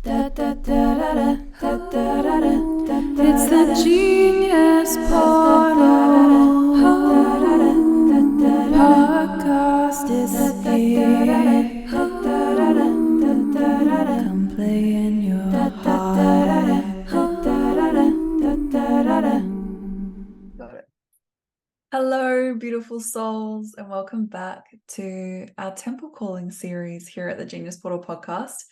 It's the Genius Portal. Podcast is here. Come play in your heart. Got it. Hello, beautiful souls, and welcome back to our Temple Calling series here at the Genius Portal podcast.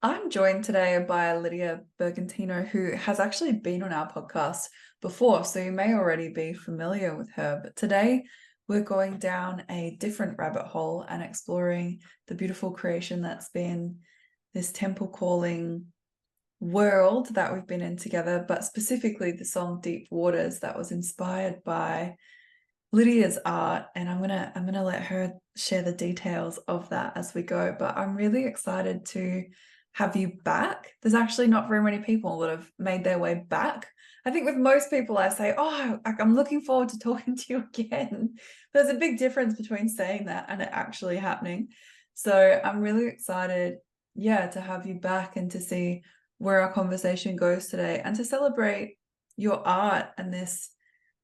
I'm joined today by Lydia Bergantino, who has actually been on our podcast before, so you may already be familiar with her. But today we're going down a different rabbit hole and exploring the beautiful creation that's been this Temple Calling world that we've been in together, but specifically the song Deep Waters that was inspired by Lydia's art, and I'm gonna let her share the details of that as we go. But I'm really excited to have you back. There's actually not very many people that have made their way back. I think with most people I say, oh, I'm looking forward to talking to you again. There's a big difference between saying that and it actually happening. So I'm really excited, to have you back and to see where our conversation goes today and to celebrate your art and this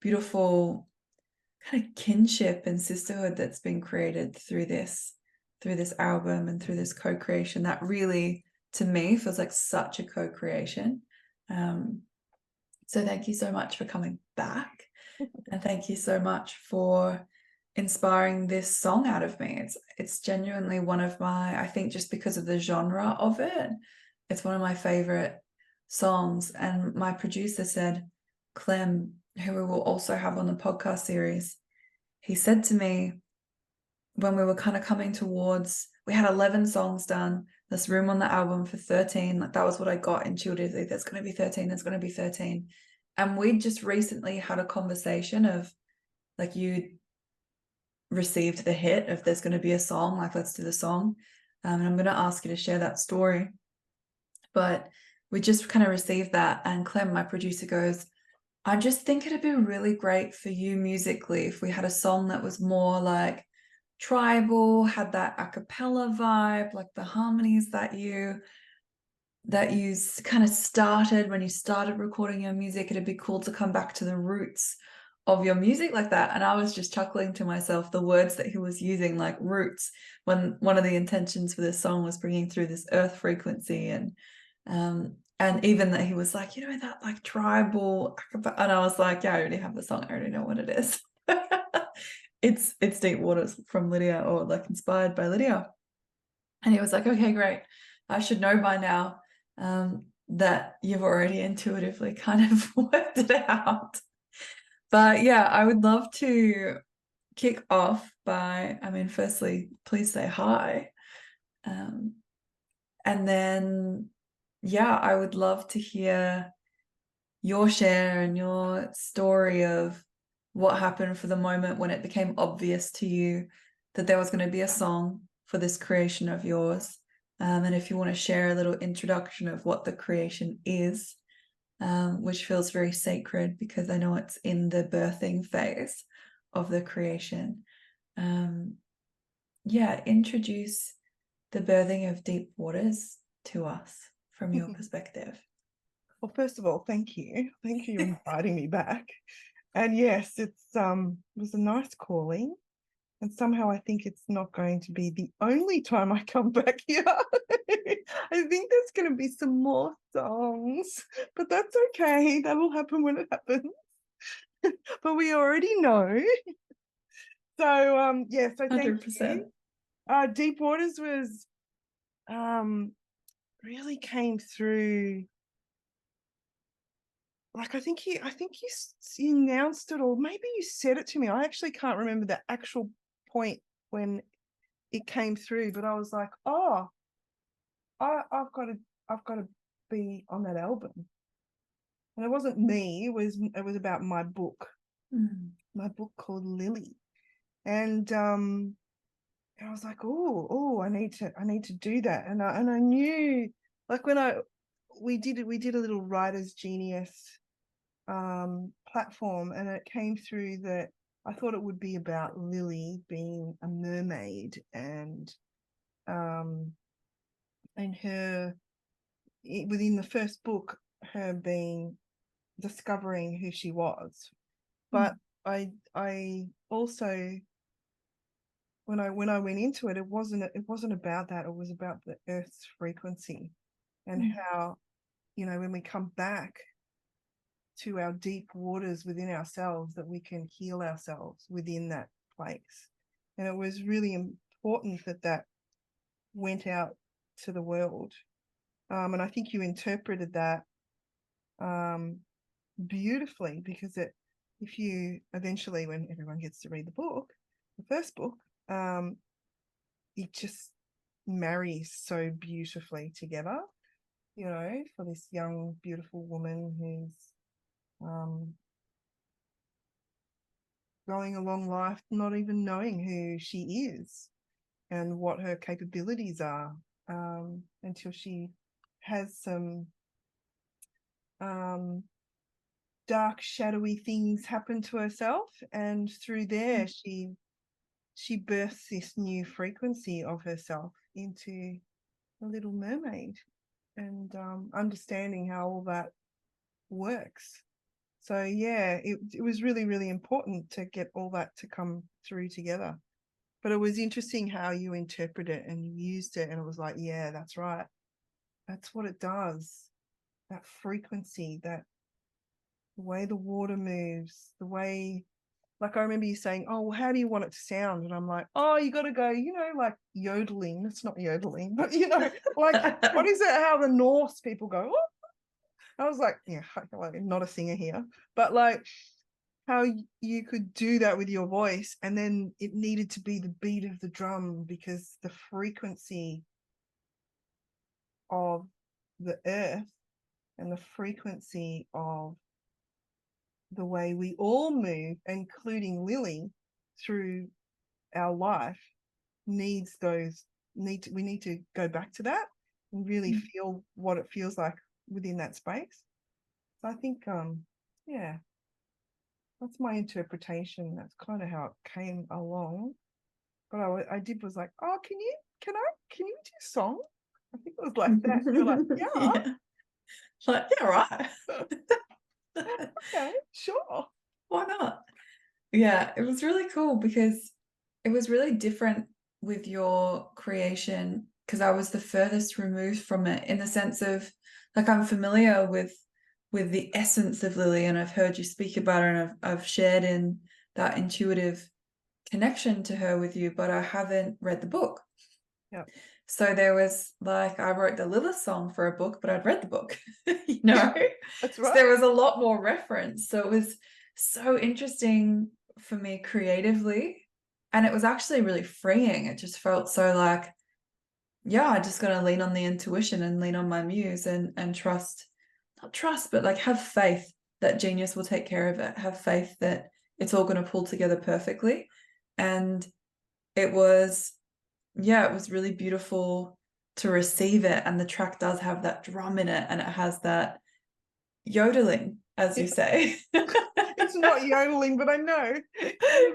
beautiful kind of kinship and sisterhood that's been created through this album and through this co-creation that really, to me, feels like such a co-creation. So thank you so much for coming back, and thank you so much for inspiring this song out of me. It's genuinely one of my, I think just because of the genre of it, it's one of my favorite songs. And my producer said, Clem, who we will also have on the podcast series, he said to me when we were kind of coming towards, we had 11 songs done, there's room on the album for 13. Like that was what I got intuitively. There's going to be 13, there's going to be 13. And we just recently had a conversation of like, you received the hit of there's going to be a song, like let's do the song. And I'm going to ask you to share that story. But we just kind of received that, and Clem, my producer, goes, I just think it'd be really great for you musically if we had a song that was more like tribal, had that a cappella vibe, like the harmonies that you kind of started when you started recording your music. It'd be cool to come back to the roots of your music like that. And I was just chuckling to myself the words that he was using, like roots, when one of the intentions for this song was bringing through this earth frequency, and even that he was like, that like tribal, and I was like, I already have the song, I already know what it is. It's Deep Waters from Lydia, or like inspired by Lydia. And he was like, okay, great, I should know by now that you've already intuitively kind of worked it out. But yeah, I would love to kick off by, firstly, please say hi. And then, I would love to hear your share and your story of what happened for the moment when it became obvious to you that there was going to be a song for this creation of yours. And if you want to share a little introduction of what the creation is, which feels very sacred because I know it's in the birthing phase of the creation. Introduce the birthing of Deep Waters to us from your perspective. Well, first of all, thank you for inviting me back. And yes, it was a nice calling, and somehow I think it's not going to be the only time I come back here. I think there's going to be some more songs, but that's okay. That'll happen when it happens. But we already know. So so thank 100%. you. Deep Waters was really came through. Like I think you announced it, or maybe you said it to me. I actually can't remember the actual point when it came through, but I was like, oh, I've got to be on that album. And it wasn't me, it was about my book. My book called Lily. And I was like, oh, I need to do that. And I knew, like when we did a little Writer's Genius platform, and it came through that I thought it would be about Lily being a mermaid and her within the first book, her discovering who she was. But I also, when I went into it, it wasn't about that. It was about the Earth's frequency and how, when we come back to our deep waters within ourselves, that we can heal ourselves within that place. And it was really important that went out to the world. And I think you interpreted that beautifully, because if you eventually, when everyone gets to read the first book, it just marries so beautifully together, for this young, beautiful woman who's going along life not even knowing who she is and what her capabilities are, until she has some dark, shadowy things happen to herself, and through there she births this new frequency of herself into a little mermaid, and understanding how all that works. So yeah, it was really, really important to get all that to come through together. But it was interesting how you interpret it and you used it, and it was like, yeah, that's right. That's what it does. That frequency, the way the water moves, the way, like I remember you saying, oh, well, how do you want it to sound? And I'm like, oh, you got to go, like yodeling. It's not yodeling, but like, what is it? How the Norse people go, oh. I was like, yeah, not a singer here, but like how you could do that with your voice, and then it needed to be the beat of the drum, because the frequency of the earth and the frequency of the way we all move, including Lily, through our life, we need to go back to that and really feel what it feels like within that space. So I think yeah, that's my interpretation. That's kind of how it came along. But I did was like, oh, can you do song? I think it was like that. You're like, yeah. Like, yeah, right. Okay, sure. Why not? Yeah, it was really cool because it was really different with your creation, because I was the furthest removed from it, in the sense of, like, I'm familiar with the essence of Lily, and I've heard you speak about her, and I've shared in that intuitive connection to her with you, but I haven't read the book. Yeah. So there was, like, I wrote the Lilith song for a book, but I'd read the book, That's right. So there was a lot more reference. So it was so interesting for me creatively. And it was actually really freeing. It just felt so like, yeah, I just got to lean on the intuition and lean on my muse and trust, not trust, but like have faith that genius will take care of it. Have faith that it's all going to pull together perfectly. And it was, yeah, it was really beautiful to receive it. And the track does have that drum in it, and it has that yodeling, as you say. It's not yodeling, but I know.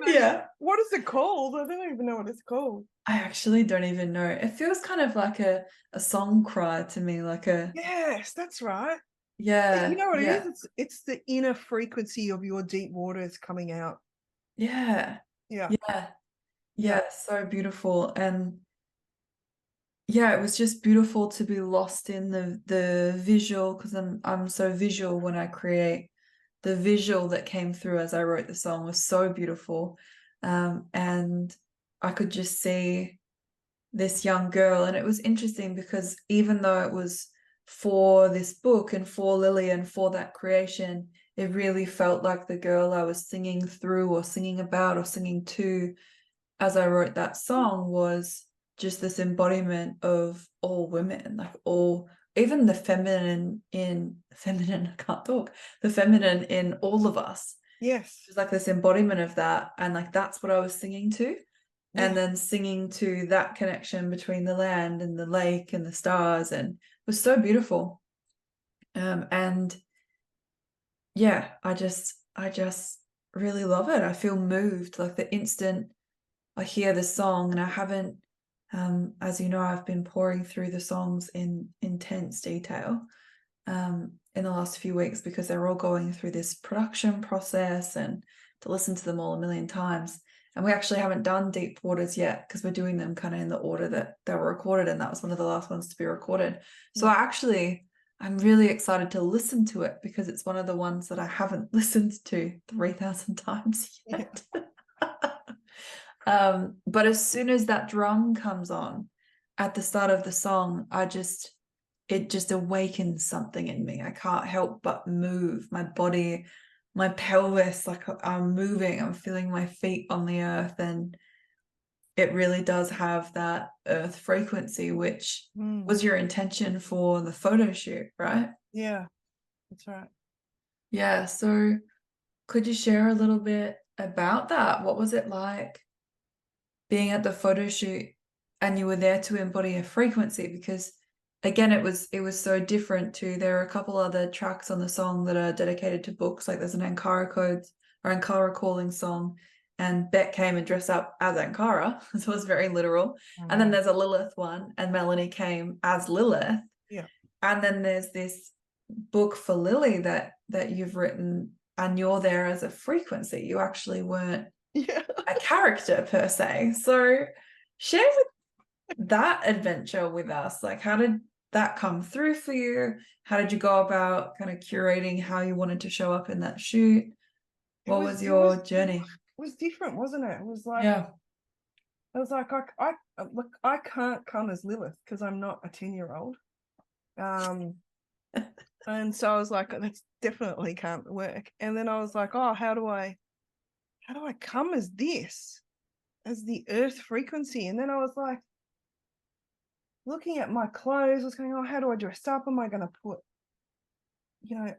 Yeah. What is it called? I don't even know what it's called. I actually don't even know. It feels kind of like a song cry to me, like a... Yes, that's right. Yeah. You know what it is? It's the inner frequency of your deep waters coming out. Yeah. Yeah. Yeah. Yeah. So beautiful. And yeah, it was just beautiful to be lost in the visual, because I'm so visual when I create. The visual that came through as I wrote the song was so beautiful. And I could just see this young girl. And it was interesting because even though it was for this book and for Lily and for that creation, it really felt like the girl I was singing through or singing about or singing to as I wrote that song was just this embodiment of all women, like all, even the feminine I can't talk, the feminine in all of us. Yes. It's like this embodiment of that. And like, that's what I was singing to. Yeah. And then singing to that connection between the land and the lake and the stars, and it was so beautiful. And yeah, I just really love it. I feel moved, like the instant I hear the song, and I haven't As you know, I've been pouring through the songs in intense detail in the last few weeks because they're all going through this production process and to listen to them all a million times. And we actually haven't done Deep Waters yet because we're doing them kind of in the order that they were recorded, and that was one of the last ones to be recorded. So I'm really excited to listen to it because it's one of the ones that I haven't listened to 3,000 times yet. But as soon as that drum comes on at the start of the song, it just awakens something in me. I can't help but move my body, my pelvis, like I'm moving, I'm feeling my feet on the earth, and it really does have that earth frequency, which was your intention for the photo shoot, right? Yeah, that's right. Yeah, so could you share a little bit about that? What was it like being at the photo shoot and you were there to embody a frequency? Because again, it was so different to, there are a couple other tracks on the song that are dedicated to books, like there's an Ankara calling song, and Beck came and dressed up as Ankara, so it was very literal. And then there's a Lilith one, and Melanie came as Lilith. Yeah. And then there's this book for Lily that you've written, and you're there as a frequency. You actually weren't a character per se. So share that adventure with us. Like, how did that come through for you? How did you go about kind of curating how you wanted to show up in that shoot? What was your journey? It was different, wasn't it? It was like, yeah. I was like, look, I can't come as Lilith because I'm not a 10-year-old. And so I was like, that definitely can't work. And then I was like, oh, how do I come as this, as the earth frequency? And then I was like, looking at my clothes, I was going, oh, how do I dress up? Am I going to put,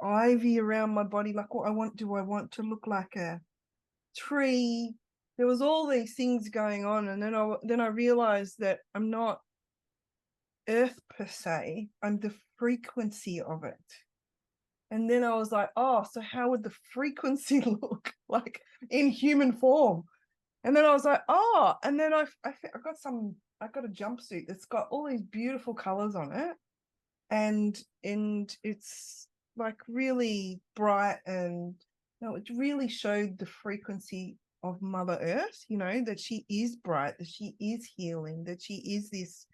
ivy around my body? Like, do I want to look like a tree? There was all these things going on. And then I realized that I'm not earth per se, I'm the frequency of it. And then I was like, oh, so how would the frequency look like in human form? And then I was like, oh, and then I got a jumpsuit that's got all these beautiful colors on it, and it's like really bright, and it really showed the frequency of Mother Earth, that she is bright, that she is healing, that she is this,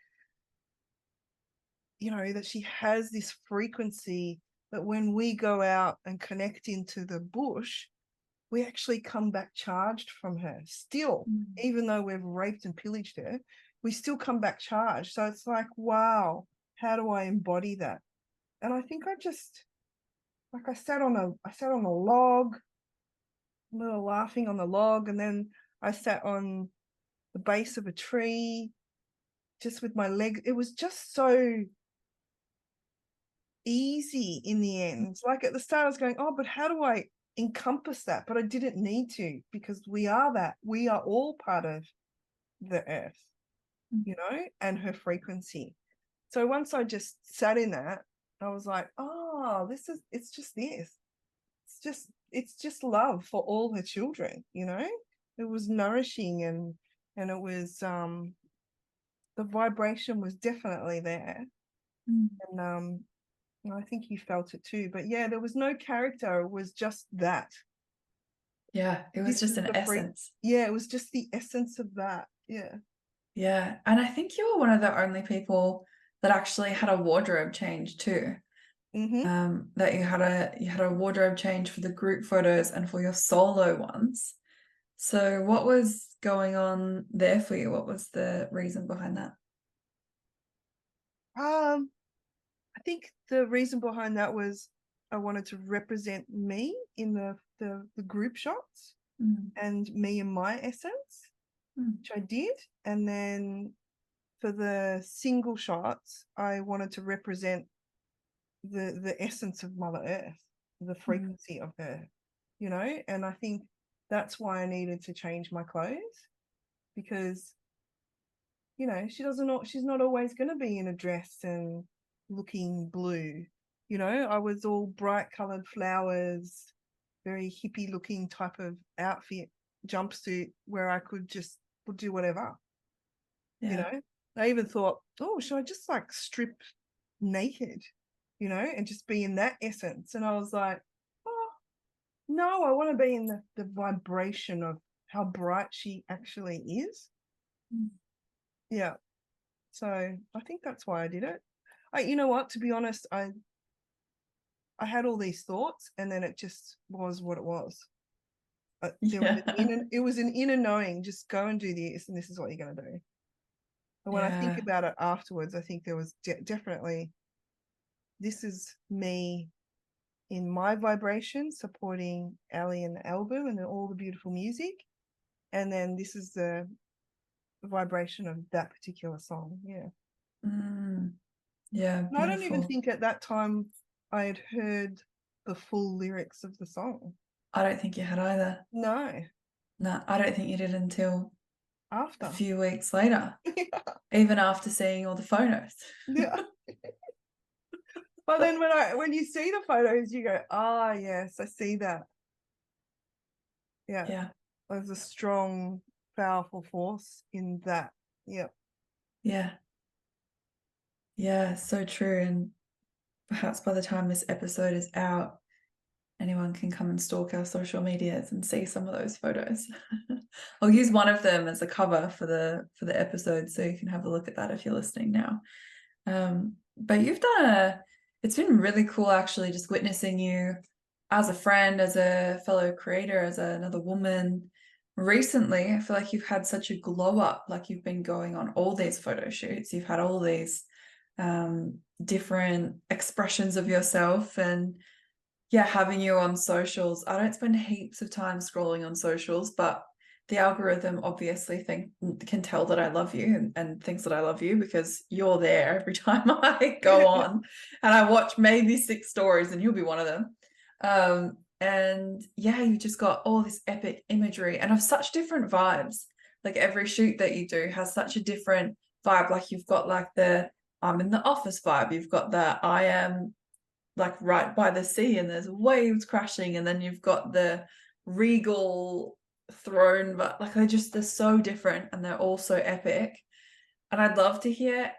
that she has this frequency that when we go out and connect into the bush, we actually come back charged from her still. Even though we've raped and pillaged her, we still come back charged. So it's like, wow, how do I embody that? And I think I just, like, I sat on a log, a little laughing on the log, and then I sat on the base of a tree just with my leg. It was just so easy in the end. Like at the start I was going, oh, but how do I encompass that? But I didn't need to, because we are all part of the earth, and her frequency. So once I just sat in that, I was like, oh, it's just love for all her children. It was nourishing, and it was the vibration was definitely there. And I think you felt it too. But yeah, there was no character. It was just that. Yeah, it was just an essence. Yeah, it was just the essence of that. Yeah. Yeah, and I think you were one of the only people that actually had a wardrobe change too. That you had a wardrobe change for the group photos and for your solo ones. So what was going on there for you? What was the reason behind that? I think the reason behind that was I wanted to represent me in the group shots and me in my essence, which I did. And then for the single shots, I wanted to represent the essence of Mother Earth, the frequency of her, and I think that's why I needed to change my clothes, because she's not always going to be in a dress and looking blue. I was all bright colored flowers, very hippie looking type of outfit, jumpsuit, where I could do whatever. I even thought, oh, should I just like strip naked, you know, and just be in that essence? And I was like, oh, no, I want to be in the vibration of how bright she actually is. Yeah. So I think that's why I did it. You know what, to be honest, I had all these thoughts and then it just was what it was. It was an inner knowing, just go and do this and this is what you're going to do. And when I think about it afterwards, I think there was definitely, this is me in my vibration supporting Ellie and the album and all the beautiful music. And then this is the vibration of that particular song. Yeah. Yeah, and I don't even think at that time I had heard the full lyrics of the song. I don't think you had either. No, I don't think you did until after a few weeks later. Even after seeing all the photos. Yeah. But then when you see the photos, you go, ah, yes, I see that. Yeah. There's a strong, powerful force in that. Yeah. Yeah, so true. And perhaps by the time this episode is out, anyone can come and stalk our social medias and see some of those photos. I'll use one of them as a cover for the episode, so you can have a look at that if you're listening now. But you've done it's been really cool actually, just witnessing you as a friend, as a fellow creator, as another woman. Recently, I feel like you've had such a glow up, like you've been going on all these photo shoots, you've had all these different expressions of yourself, and having you on socials. I don't spend heaps of time scrolling on socials, but the algorithm obviously can tell that I love you and thinks that I love you because you're there every time I go on and I watch maybe 6 stories and you'll be one of them. And you just got all this epic imagery and of such different vibes. Like every shoot that you do has such a different vibe. Like you've got like the I'm in the office vibe. You've got the I am like right by the sea and there's waves crashing, and then you've got the regal throne, but like they're so different and they're all so epic. And I'd love to hear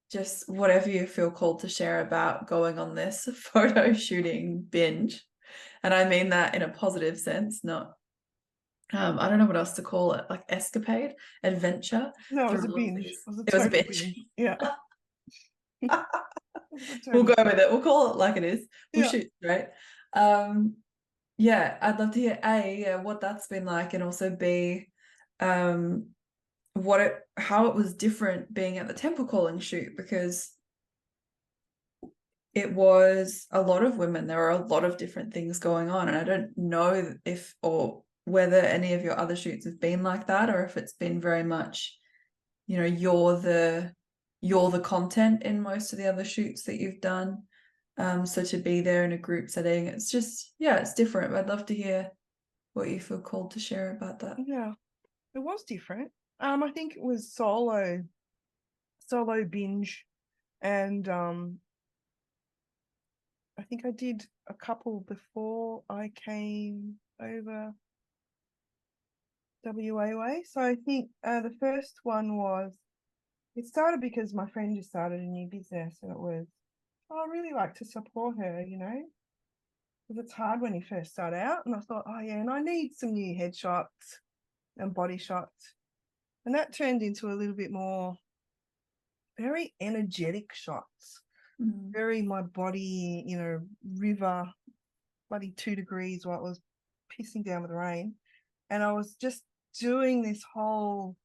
just whatever you feel called to share about going on this photo shooting binge, and I mean that in a positive sense, not I don't know what else to call it, like escapade, adventure. No, it was a binge. It was a binge. Yeah. We'll go with it. We'll call it like it is. We'll shoot straight. I'd love to hear what that's been like, and also B, how it was different being at the Temple Calling shoot, because it was a lot of women. There were a lot of different things going on, and I don't know if or whether any of your other shoots have been like that, or if it's been very much, you're the content in most of the other shoots that you've done. So to be there in a group setting, it's just, it's different. I'd love to hear what you feel called to share about that. Yeah, it was different. I think it was solo binge, and I think I did a couple before I came over WA way. So I think the first one it started because my friend just started a new business, and it was, I really like to support her, because it's hard when you first start out. And I thought, and I need some new headshots and body shots. And that turned into a little bit more very energetic shots, very my body, river, bloody 2 degrees while it was pissing down with rain. And I was just doing this whole,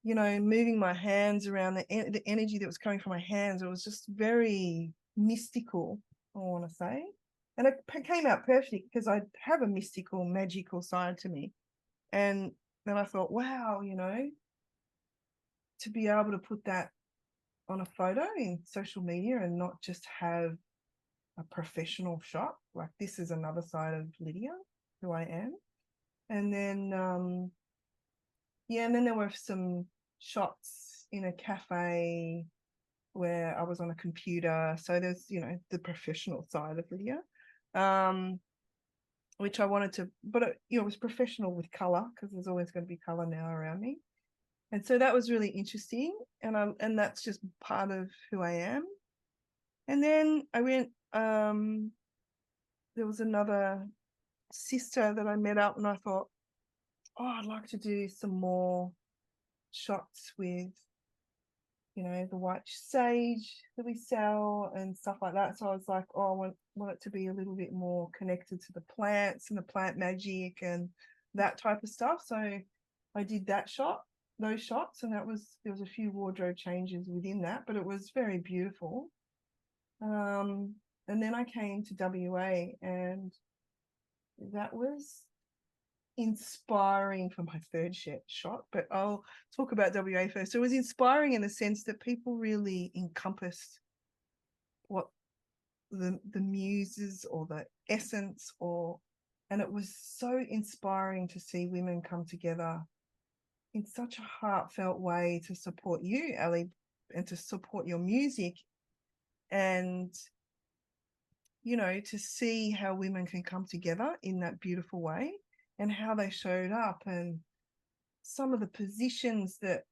moving my hands around, the energy that was coming from my hands. It was just very mystical, I want to say. And it came out perfect because I have a mystical, magical side to me. And then I thought, wow, to be able to put that on a photo in social media and not just have a professional shot, like this is another side of Lydia, who I am. And then, and then there were some shots in a cafe where I was on a computer. So there's, the professional side of Lydia, which I wanted to, but it was professional with color, because there's always going to be color now around me. And so that was really interesting. And that's just part of who I am. And then I went, there was another sister that I met up, and I thought, oh, I'd like to do some more shots with, you know, the white sage that we sell and stuff like that. So I was like, oh, I want it to be a little bit more connected to the plants and the plant magic and that type of stuff. So I did those shots, and there was a few wardrobe changes within that, but it was very beautiful. And then I came to WA, and that was inspiring for my third shot, but I'll talk about WA first. So it was inspiring in the sense that people really encompassed what the muses or the essence, and it was so inspiring to see women come together in such a heartfelt way to support you, Ellie, and to support your music, and you know, to see how women can come together in that beautiful way and how they showed up, and some of the positions that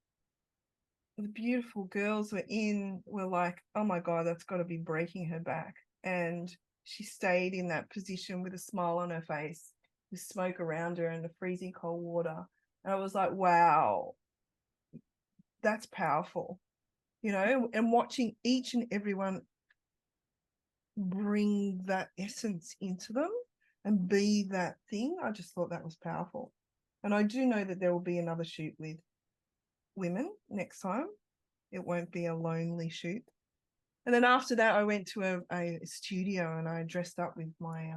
the beautiful girls were in were like, oh my God, that's got to be breaking her back. And she stayed in that position with a smile on her face, with smoke around her and the freezing cold water. And I was like, wow, that's powerful, you know, and watching each and everyone bring that essence into them and be that thing. I just thought that was powerful. And I do know that there will be another shoot with women next time. It won't be a lonely shoot. And then after that, I went to a studio, and I dressed up with my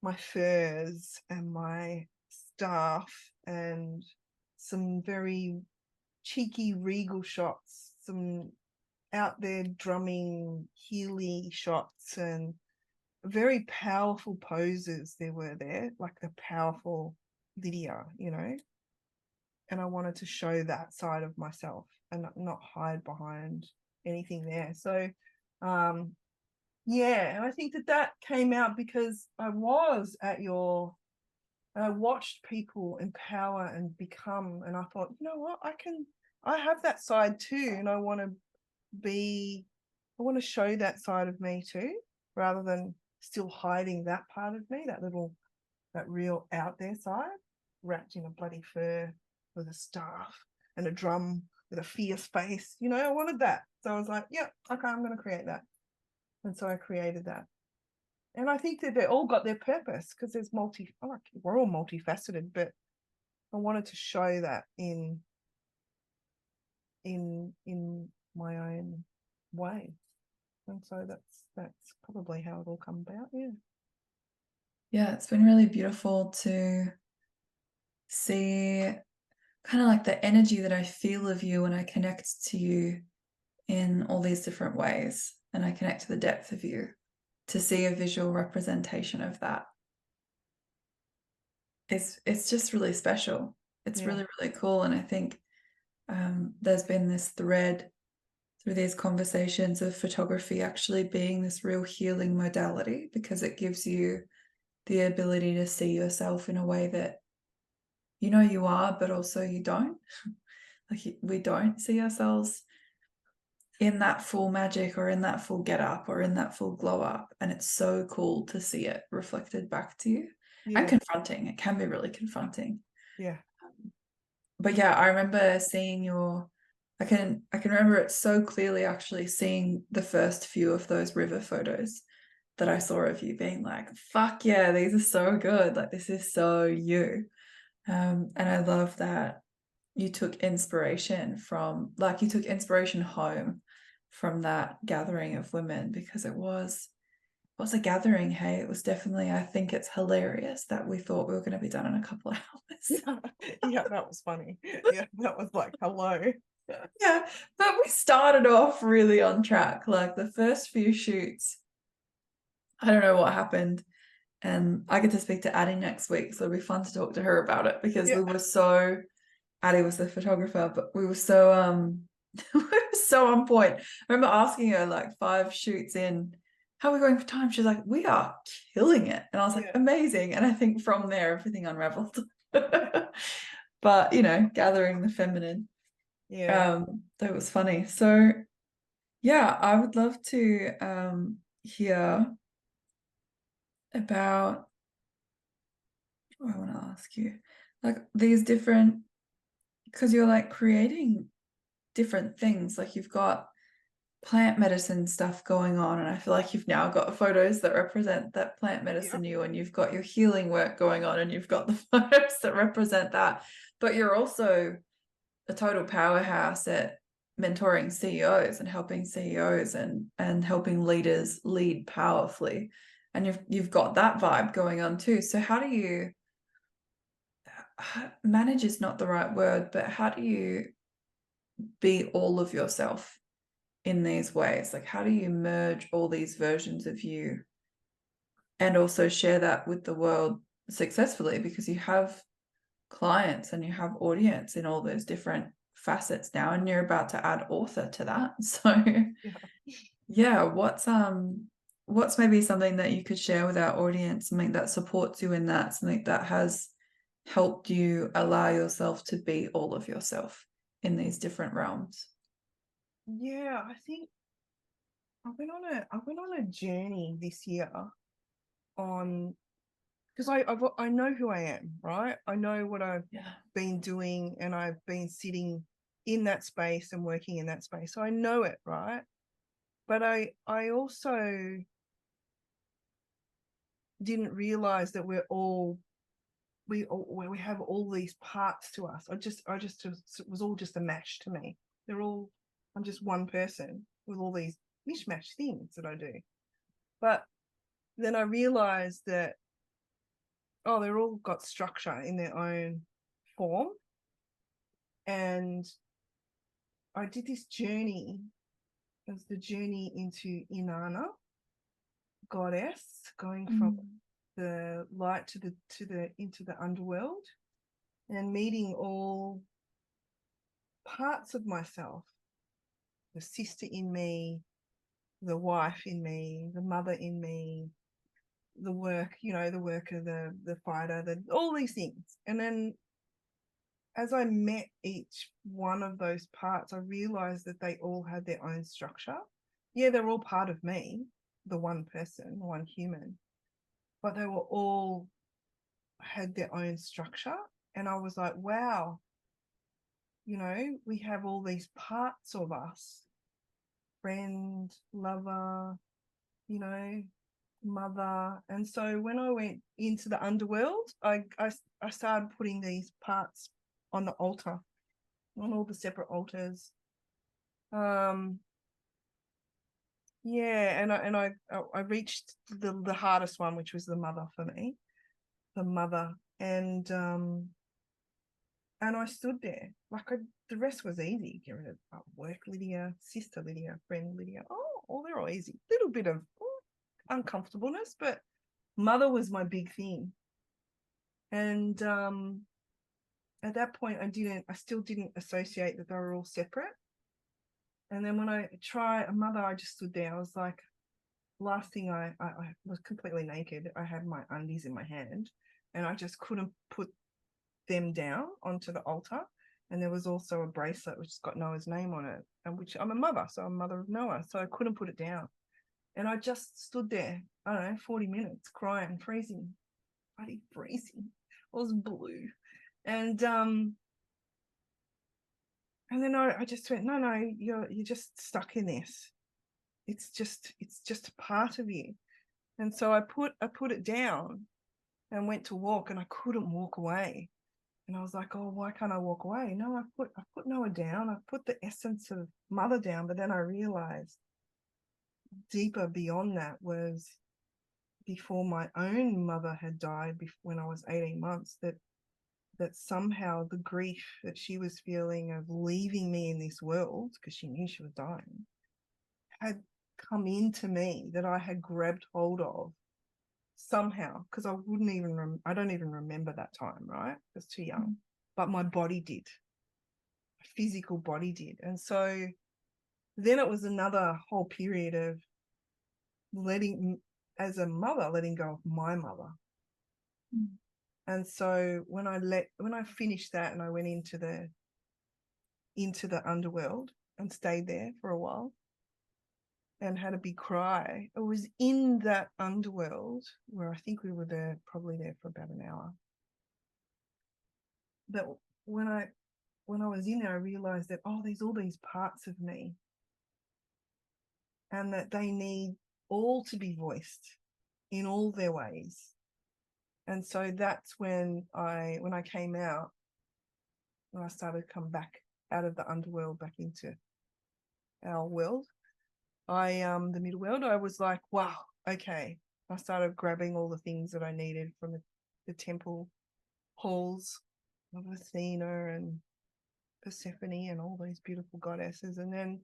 my furs and my staff, and some very cheeky regal shots, some out there drumming Healy shots, and very powerful poses there, like the powerful Lydia, you know. And I wanted to show that side of myself and not hide behind anything there. So yeah, and I think that came out because I was at your, and I watched people empower and become, and I thought, you know what, I have that side too, and I want to show that side of me too, rather than still hiding that part of me, that real out there side, wrapped in a bloody fur with a staff and a drum with a fierce face. You know, I wanted that. So I was like, yeah, okay, I'm going to create that. And so I created that. And I think that they all got their purpose, because we're all multifaceted, but I wanted to show that in my own way. And so that's probably how it all come about. Yeah, it's been really beautiful to see kind of like the energy that I feel of you when I connect to you in all these different ways, and I connect to the depth of you, to see a visual representation of that. It's just really special. It's really, really cool. And I think there's been this thread through these conversations of photography actually being this real healing modality, because it gives you the ability to see yourself in a way that you know you are, but also you don't. Like, we don't see ourselves in that full magic or in that full get up or in that full glow up. And it's so cool to see it reflected back to you. And confronting. It can be really confronting. Yeah. But yeah, I remember seeing I can remember it so clearly, actually, seeing the first few of those river photos that I saw of you, being like, fuck yeah, these are so good. Like, this is so you. And I love that you took inspiration home from that gathering of women, because it was a gathering. Hey, it was definitely, I think it's hilarious that we thought we were going to be done in a couple of hours. Yeah, that was funny. Yeah, that was like, hello. Yeah, but we started off really on track. Like, the first few shoots, I don't know what happened, and I get to speak to Addie next week, so it'll be fun to talk to her about it, because we were so, Addie was the photographer, but we were so we were so on point. I remember asking her, like, 5 shoots in, how are we going for time? She's like, we are killing it. And I was like, amazing. And I think from there everything unraveled. but gathering the feminine. Yeah. That was funny. So yeah, I would love to hear about, what I want to ask you, like these different, because you're like creating different things, like you've got plant medicine stuff going on, and I feel like you've now got photos that represent that plant medicine you, and you've got your healing work going on, and you've got the photos that represent that, but you're also a total powerhouse at mentoring CEOs and helping CEOs and helping leaders lead powerfully, and you've got that vibe going on too. So how do you manage is not the right word, but how do you be all of yourself in these ways? Like, how do you merge all these versions of you and also share that with the world successfully? Because you have clients and you have audience in all those different facets now, and you're about to add author to that. So yeah, what's maybe something that you could share with our audience, something that supports you in that, something that has helped you allow yourself to be all of yourself in these different realms? Yeah, I think I went on a journey this year on, because I know who I am, right? I know what I've been doing, and I've been sitting in that space and working in that space, so I know it, right? But I also didn't realize that we have all these parts to us. It was all just a mash to me. I'm just one person with all these mishmash things that I do. But then I realized that, they're all got structure in their own form. And I did this journey as the journey into Inanna, goddess, going from the light to the into the underworld, and meeting all parts of myself, the sister in me, the wife in me, the mother in me, the work, the worker, the fighter, all these things. And then as I met each one of those parts, I realized that they all had their own structure. Yeah, they're all part of me, the one person, the one human, but they were all had their own structure. And I was like, wow, we have all these parts of us, friend, lover, mother. And so when I went into the underworld, I started putting these parts on the altar, on all the separate altars. Yeah, and I reached the hardest one, which was the mother for me, the mother. And I stood there like the rest was easy. Get rid of work Lydia, sister Lydia, friend Lydia. Oh, they're all easy. Little bit of uncomfortableness, but mother was my big thing. And at that point, I still didn't associate that they were all separate. And then when I try a mother, I just stood there. I was like, last thing I was completely naked. I had my undies in my hand, and I just couldn't put them down onto the altar. And there was also a bracelet which has got Noah's name on it, and which I'm a mother, so I'm a mother of Noah, so I couldn't put it down. And I just stood there, I don't know, 40 minutes crying, freezing, bloody freezing. I was blue. And then I just went, no, you're just stuck in this. It's just a part of you. And so I put it down and went to walk, and I couldn't walk away. And I was like, oh, why can't I walk away? No, I put Noah down. I put the essence of mother down. But then I realized deeper beyond that was before my own mother had died, when I was 18 months, that somehow the grief that she was feeling of leaving me in this world, because she knew she was dying, had come into me, that I had grabbed hold of somehow, because I don't even remember that time, right? I was too young, but my body did, my physical body did. And so then it was another whole period of as a mother, letting go of my mother. And so when I finished that and I went into the underworld and stayed there for a while and had a big cry, it was in that underworld where I think we were probably there for about an hour. But when I was in there, I realized that, there's all these parts of me and that they need all to be voiced in all their ways. And so that's when I came out, when I started to come back out of the underworld back into our world, the middle world, I was like, wow, okay. I started grabbing all the things that I needed from the temple halls of Athena and Persephone and all these beautiful goddesses. And then,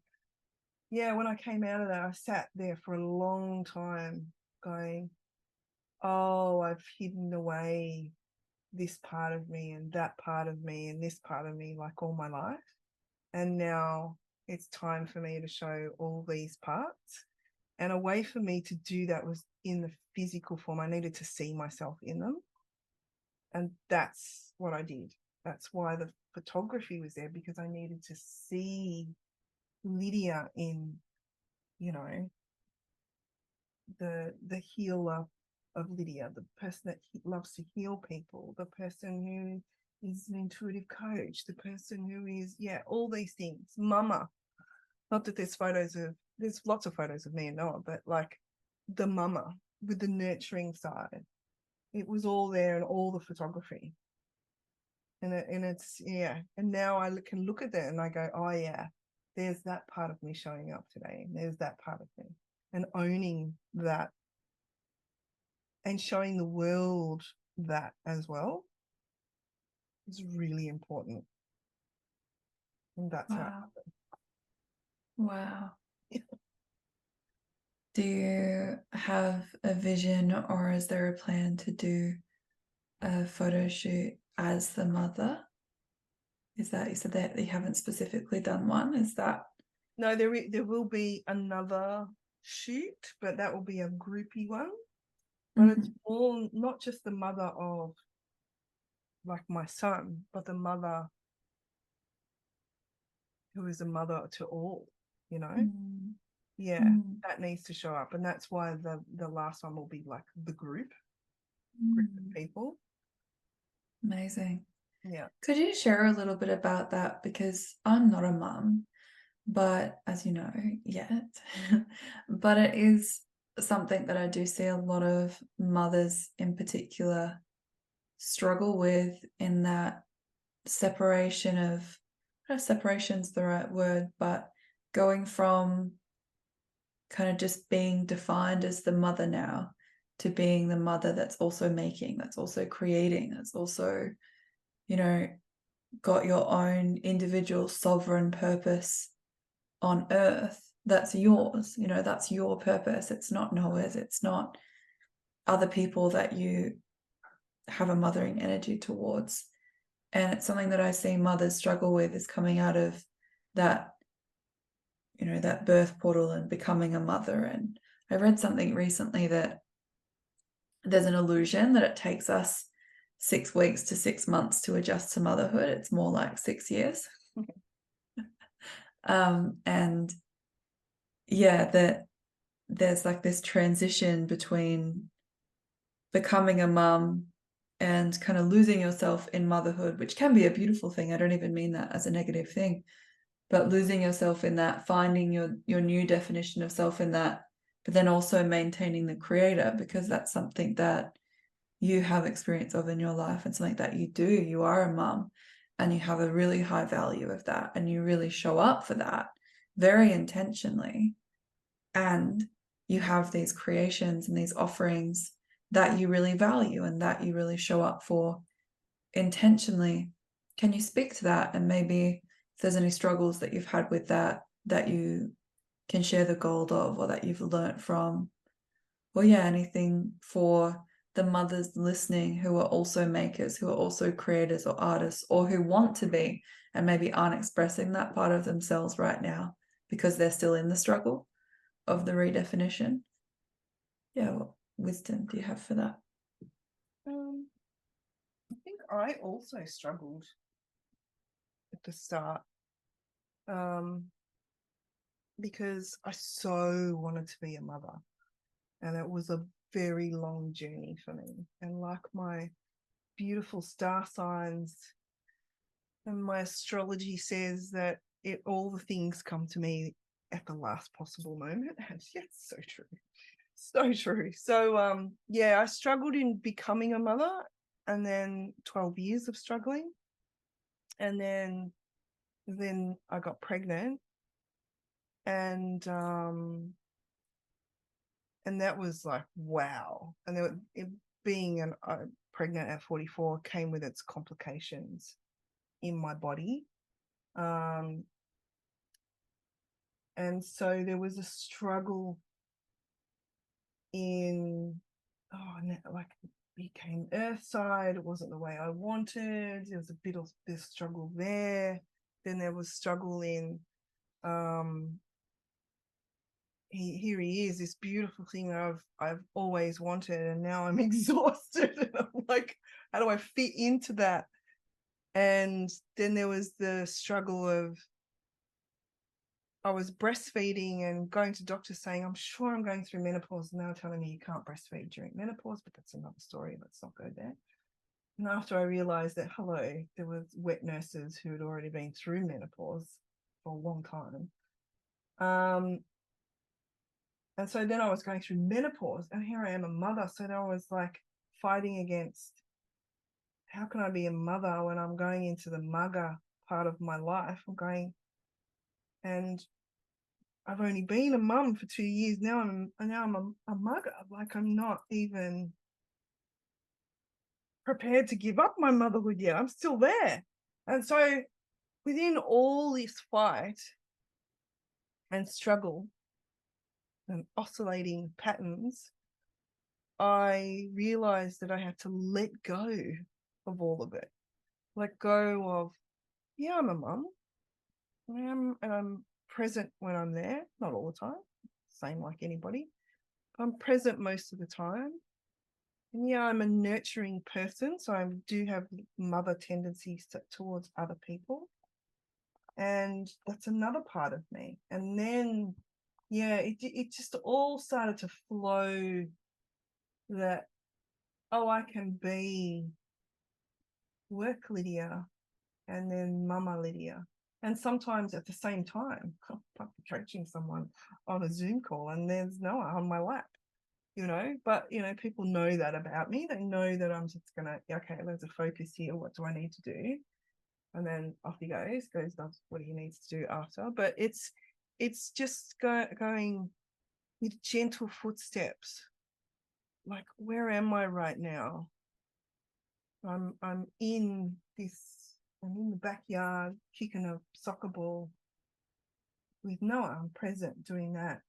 when I came out of that, I sat there for a long time going, I've hidden away this part of me and that part of me and this part of me like all my life. And now it's time for me to show all these parts. And a way for me to do that was in the physical form. I needed to see myself in them. And that's what I did. That's why the photography was there, because I needed to see Lydia in, the healer of Lydia, the person that loves to heal people, the person who is an intuitive coach, the person who is, all these things. Mama. Not that there's lots of photos of me and Noah, but like the mama with the nurturing side. It was all there in all the photography. And it's, and now I can look at that and I go, there's that part of me showing up today. And there's that part of me. And owning that and showing the world that as well is really important. And that's how it happened. Wow. Do you have a vision, or is there a plan to do a photo shoot as the mother? Is that, you said that you haven't specifically done one? Is that? No, there will be another shoot, but that will be a groupy one. But it's all not just the mother of like my son, but the mother who is a mother to all, that needs to show up. And that's why the last one will be like the group of people. Amazing. Yeah. Could you share a little bit about that? Because I'm not a mum, but as you know, yet, but it is something that I do see a lot of mothers in particular struggle with, in that separation of, I don't know if separation's the right word, but going from kind of just being defined as the mother now to being the mother that's also making, that's also creating, that's also, got your own individual sovereign purpose on earth. That's yours, that's your purpose. It's not Noah's, it's not other people that you have a mothering energy towards. And it's something that I see mothers struggle with, is coming out of that, that birth portal and becoming a mother. And I read something recently that there's an illusion that it takes us 6 weeks to 6 months to adjust to motherhood. It's more like 6 years. And that there's like this transition between becoming a mum and kind of losing yourself in motherhood, which can be a beautiful thing. I don't even mean that as a negative thing, but losing yourself in that, finding your new definition of self in that, but then also maintaining the creator, because that's something that you have experience of in your life and something that you do. You are a mum and you have a really high value of that, and you really show up for that very intentionally. And you have these creations and these offerings that you really value and that you really show up for intentionally. Can you speak to that? And maybe if there's any struggles that you've had with that you can share the gold of, or that you've learnt from, or anything for the mothers listening who are also makers, who are also creators or artists, or who want to be and maybe aren't expressing that part of themselves right now because they're still in the struggle of the redefinition. What wisdom do you have for that? I also struggled at the start, because I so wanted to be a mother, and it was a very long journey for me. And like my beautiful star signs and my astrology says that all the things come to me at the last possible moment. And yes, so true. So true. So yeah, I struggled in becoming a mother, and then 12 years of struggling. And then I got pregnant, and that was like, wow. And being pregnant at 44 came with its complications in my body. And so there was a struggle in, like, became earthside. It wasn't the way I wanted. There was a bit of this struggle there. Then there was struggle in, here he is, this beautiful thing that I've always wanted, and now I'm exhausted. And I'm like, how do I fit into that? And then there was the struggle of, I was breastfeeding and going to doctors saying, I'm sure I'm going through menopause. And they were telling me you can't breastfeed during menopause, but that's another story. Let's not go there. And after I realized that, there was wet nurses who had already been through menopause for a long time. And so then I was going through menopause, and here I am, a mother. So then I was like fighting against, how can I be a mother when I'm going into the mugger part of my life? And I've only been a mum for 2 years now, and now I'm a mugger. Like, I'm not even prepared to give up my motherhood yet. I'm still there. And so within all this fight and struggle and oscillating patterns, I realized that I had to let go of all of it. Let go of, yeah, I'm a mum. And I'm present when I'm there, not all the time, same like anybody. I'm present most of the time. And yeah, I'm a nurturing person, so I do have mother tendencies towards other people. And that's another part of me. And then, yeah, it just all started to flow that, I can be work Lydia and then mama Lydia. And sometimes at the same time, I'm coaching someone on a Zoom call and there's Noah on my lap, but, people know that about me. They know that I'm just going to, okay, there's a focus here. What do I need to do? And then off he goes, does what he needs to do after. But it's just going with gentle footsteps. Like, where am I right now? I'm in the backyard kicking a soccer ball with Noah. I'm present doing that.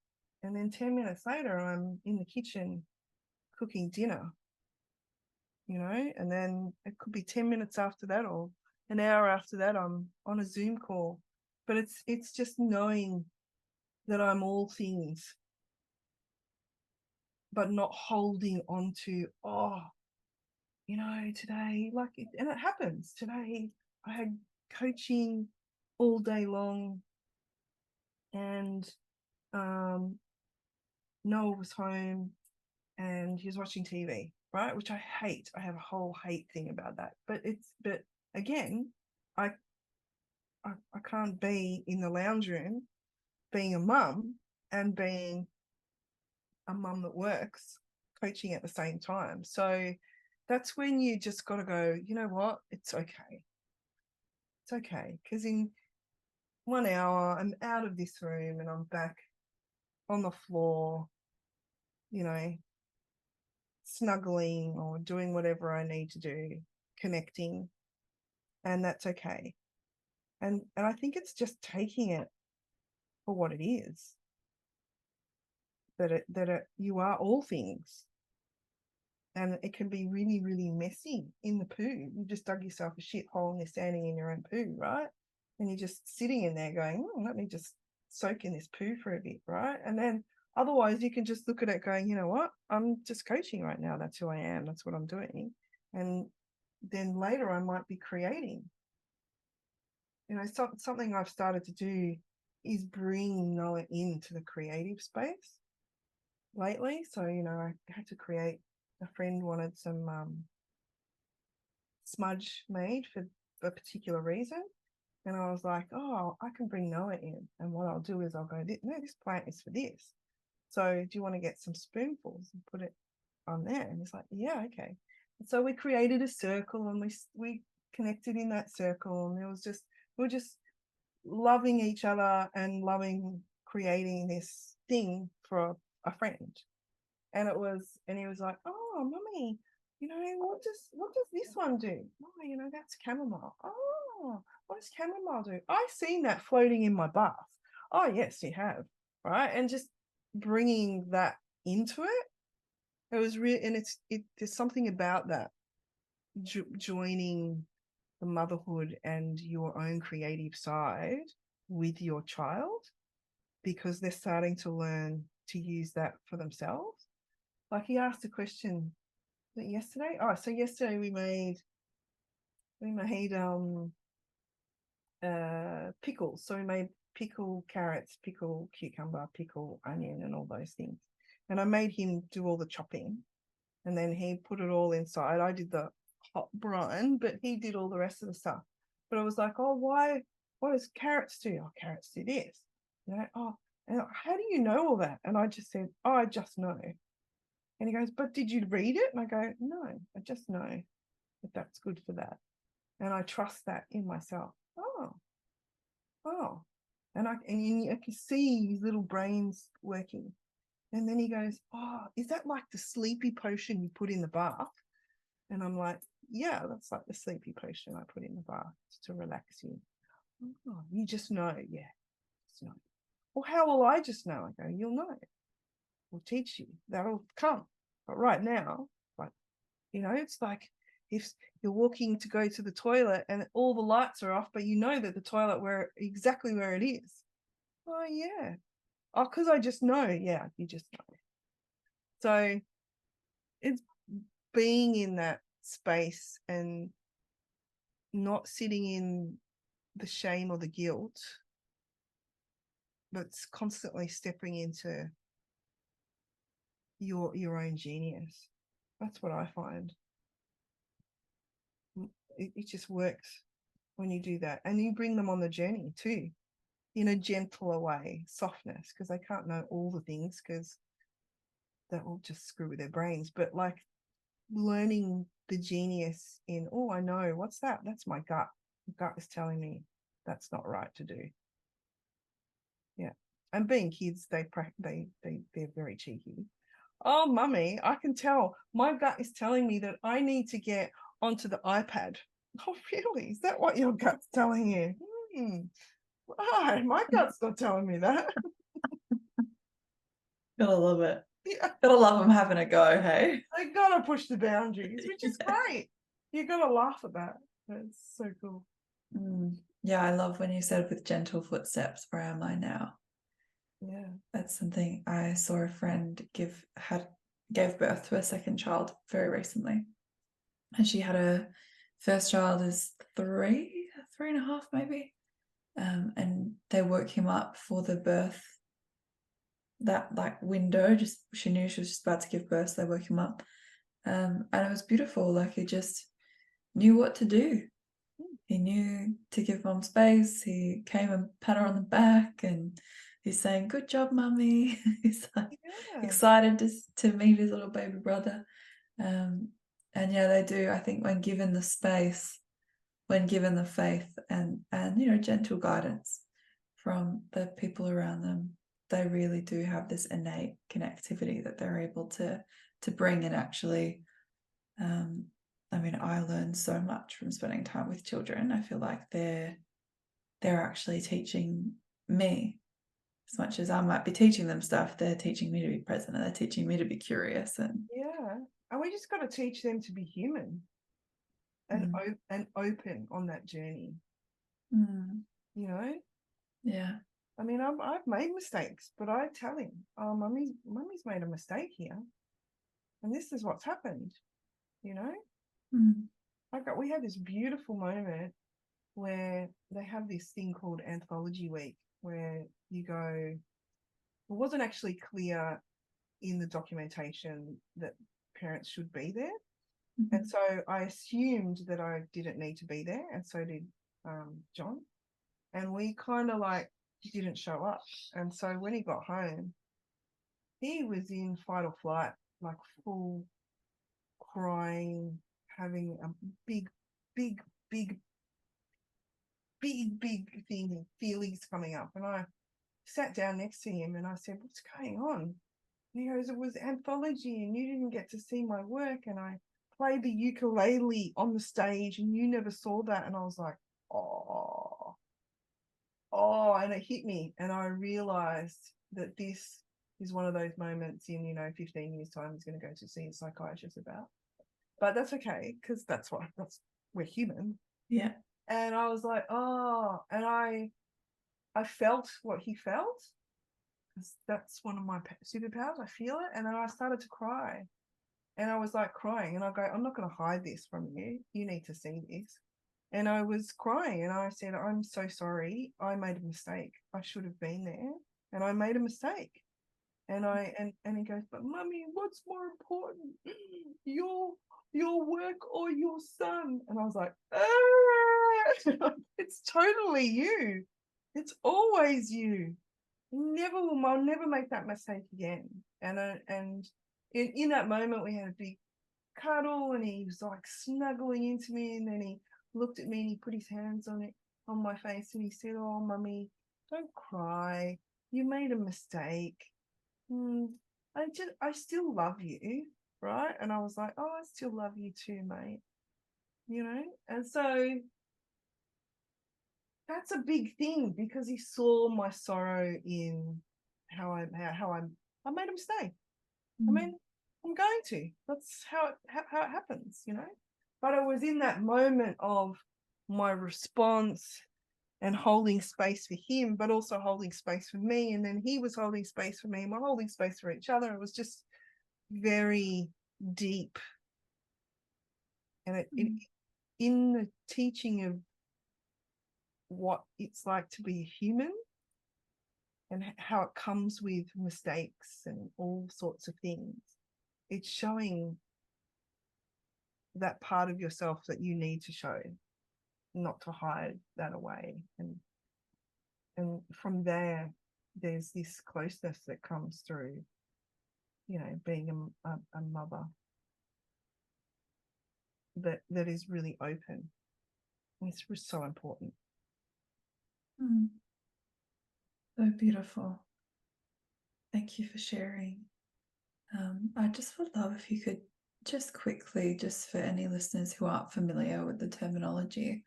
And then 10 minutes later, I'm in the kitchen cooking dinner, and then it could be 10 minutes after that or an hour after that, I'm on a Zoom call. But it's just knowing that I'm all things, but not holding on to, today, and it happens. Today I had coaching all day long, and Noah was home and he was watching TV, right? Which I hate. I have a whole hate thing about that. But again, I can't be in the lounge room being a mum and being a mum that works, coaching at the same time. So that's when you just got to go, you know what? It's okay. It's okay. Because in 1 hour, I'm out of this room and I'm back on the floor, snuggling or doing whatever I need to do, connecting. And that's okay. And I think it's just taking it for what it is. That you are all things. And it can be really, really messy in the poo. You just dug yourself a shithole and you're standing in your own poo, right? And you're just sitting in there going, let me just soak in this poo for a bit, right? And then otherwise you can just look at it going, you know what? I'm just coaching right now. That's who I am. That's what I'm doing. And then later I might be creating. You know, something I've started to do is bring Noah into the creative space lately. So, you know, I had to create, a friend wanted some smudge made for a particular reason. And I was like, oh, I can bring Noah in. And what I'll do is I'll go, no, this plant is for this. So do you want to get some spoonfuls and put it on there? And he's like, yeah, okay. And so we created a circle and we connected in that circle. And we were just loving each other and loving creating this thing for a friend. And he was like, oh, mummy, you know, what does this one do? Oh, you know, that's chamomile. Oh, what does chamomile do? I've seen that floating in my bath. Oh, yes, you have. Right. And just bringing that into it. It was real. And there's something about that joining the motherhood and your own creative side with your child, because they're starting to learn to use that for themselves. Like he asked a question yesterday. Oh, so yesterday we made pickles. So we made pickle carrots, pickle cucumber, pickle onion, and all those things. And I made him do all the chopping, and then he put it all inside. I did the hot brine, but he did all the rest of the stuff. But I was like, oh, why? What does carrots do? Oh, carrots do this. You know, oh, and how do you know all that? And I just said, oh, I just know. And he goes, but did you read it? And I go, no, I just know that that's good for that. And I trust that in myself. Oh. And I can see his little brains working. And then he goes, oh, is that like the sleepy potion you put in the bath? And I'm like, yeah, that's like the sleepy potion I put in the bath to relax you. Oh, you just know. Yeah, just know. Well, how will I just know? I go, you'll know. We'll teach you. That'll come. But right now, like, you know, it's like if you're walking to go to the toilet and all the lights are off, but you know that the toilet exactly where it is. Oh, yeah. Oh, because I just know. Yeah, you just know. So it's being in that space and not sitting in the shame or the guilt, but constantly stepping into your own genius. That's what I find. It just works when you do that, and you bring them on the journey too, in a gentler way, softness, because they can't know all the things, because that will just screw with their brains. But like learning the genius in, oh, I know, what's that? That's my gut. The gut is telling me that's not right to do. Yeah. And being kids, they're very cheeky. Oh, mummy, I can tell my gut is telling me that I need to get onto the iPad. Oh, really? Is that what your gut's telling you? Right, my gut's not telling me that. Gotta love it. Yeah. Gotta love them having a go, hey? They gotta push the boundaries, which is great. You gotta laugh at that. That's so cool. Yeah, I love when you said with gentle footsteps, where am I now? Yeah. That's something I saw a friend gave birth to a second child very recently. And she had her first child is 3.5 maybe. And they woke him up for the birth, that like window, just she knew she was just about to give birth, so they woke him up. And it was beautiful. Like he just knew what to do. He knew to give mom space. He came and pat her on the back, and he's saying, good job, mummy. He's like excited to meet his little baby brother. And yeah, they do. I think when given the space, when given the faith and you know, gentle guidance from the people around them, they really do have this innate connectivity that they're able to bring. And actually, I mean, I learned so much from spending time with children. I feel like they're actually teaching me as much as I might be teaching them stuff. They're teaching me to be present, and they're teaching me to be curious. And we just got to teach them to be human and open on that journey. You know. Yeah. I mean, I've made mistakes, but I tell him, oh, mummy's made a mistake here, and this is what's happened. You know. we had this beautiful moment where they have this thing called Anthology Week, where you go, it wasn't actually clear in the documentation that parents should be there. Mm-hmm. And so I assumed that I didn't need to be there, and so did John. And we kind of like didn't show up. And so when he got home, he was in fight or flight, like full crying, having a big thing, feelings coming up. And I sat down next to him and I said, "What's going on?" And he goes, "It was anthology and you didn't get to see my work, and I played the ukulele on the stage and you never saw that." And I was like, and it hit me. And I realized that this is one of those moments in, 15 years time he's going to go to see a psychiatrist about. But that's okay, because we're human. Yeah. And I was like, and I felt what he felt, because that's one of my superpowers. I feel it. And then I started to cry, and I was like crying, and I go, "I'm not going to hide this from you. You need to see this." And I was crying, and I said, "I'm so sorry. I made a mistake. I should have been there, and I made a mistake." And he goes, "But Mummy, what's more important, your work or your son?" And I was like, "It's totally you. It's always you. I'll never make that mistake again." And in that moment, we had a big cuddle, and he was like snuggling into me, and then he looked at me and he put his hands on my face, and he said, "Oh, Mummy, don't cry. You made a mistake. I still love you, right?" And I was like, "Oh, I still love you too, mate." And so that's a big thing, because he saw my sorrow in how I made a mistake. I mean, I'm going to. That's how it happens, But it was in that moment of my response and holding space for him, but also holding space for me. And then he was holding space for me, and we're holding space for each other. It was just very deep. And in the teaching of what it's like to be human, and how it comes with mistakes and all sorts of things, it's showing that part of yourself that you need to show, not to hide that away. And from there's this closeness that comes through, being a mother that is really open. It's so important. So beautiful. Thank you for sharing. I just would love if you could just quickly, just for any listeners who aren't familiar with the terminology,